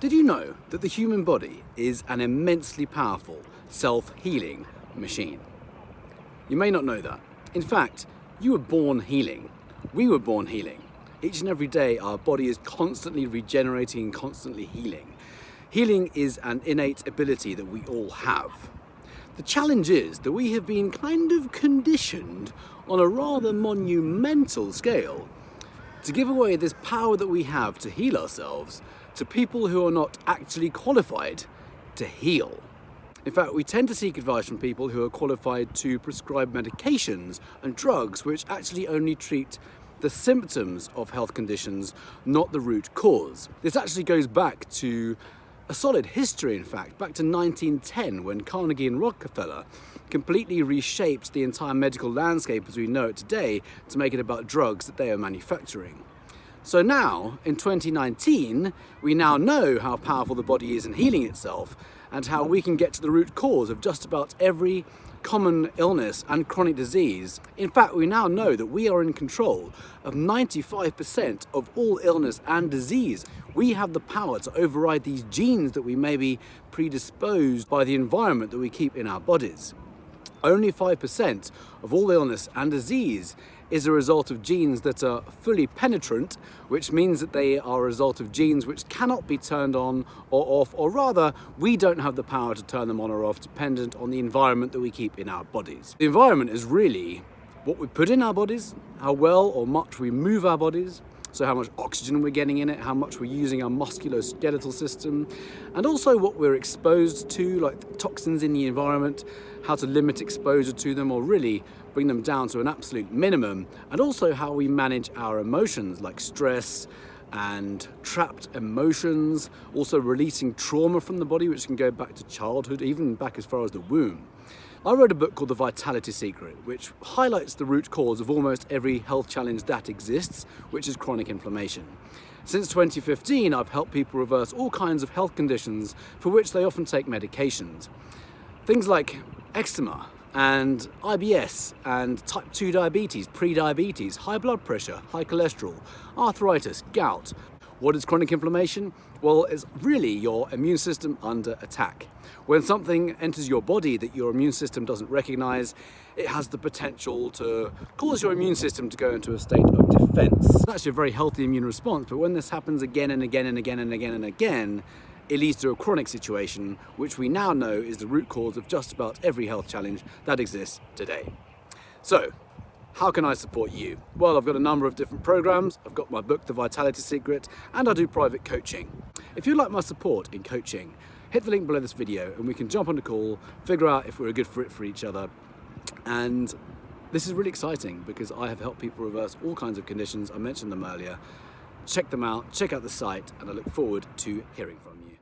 Did you know that the human body is an immensely powerful self-healing machine? You may not know that. In fact, you were born healing. We were born healing. Each and every day our body is constantly regenerating and constantly healing. Healing is an innate ability that we all have. The challenge is that we have been kind of conditioned on a rather monumental scale to give away this power that we have to heal ourselves to people who are not actually qualified to heal. In fact, we tend to seek advice from people who are qualified to prescribe medications and drugs which actually only treat the symptoms of health conditions, not the root cause. This actually goes back to a solid history, in fact, back to 1910 when Carnegie and Rockefeller completely reshaped the entire medical landscape as we know it today to make it about drugs that they are manufacturing. So now, in 2019, we now know how powerful the body is in healing itself and how we can get to the root cause of just about every common illness and chronic disease. In fact, we now know that we are in control of 95% of all illness and disease. We have the power to override these genes that we may be predisposed by the environment that we keep in our bodies. Only 5% of all illness and disease is a result of genes that are fully penetrant, which means that they are a result of genes which cannot be turned on or off, or rather, we don't have the power to turn them on or off dependent on the environment that we keep in our bodies. The environment is really what we put in our bodies, how well or much we move our bodies, so how much oxygen we're getting in it, how much we're using our musculoskeletal system, and also what we're exposed to, like toxins in the environment, how to limit exposure to them or really bring them down to an absolute minimum, and also how we manage our emotions like stress and trapped emotions, also releasing trauma from the body which can go back to childhood, even back as far as the womb. I wrote a book called The Vitality Secret, which highlights the root cause of almost every health challenge that exists, which is chronic inflammation. Since 2015, I've helped people reverse all kinds of health conditions for which they often take medications. Things like eczema and IBS and type 2 diabetes, pre-diabetes, high blood pressure, high cholesterol, arthritis, gout. What is chronic inflammation? Well, it's really your immune system under attack. When something enters your body that your immune system doesn't recognize, it has the potential to cause your immune system to go into a state of defense. It's actually a very healthy immune response, but when this happens again and again and again and again and again, it leads to a chronic situation, which we now know is the root cause of just about every health challenge that exists today. So, how can I support you? Well, I've got a number of different programs. I've got my book, The Vitality Secret, and I do private coaching. If you'd like my support in coaching, hit the link below this video and we can jump on a call, figure out if we're a good fit for each other. And this is really exciting because I have helped people reverse all kinds of conditions. I mentioned them earlier. Check them out, check out the site, and I look forward to hearing from you.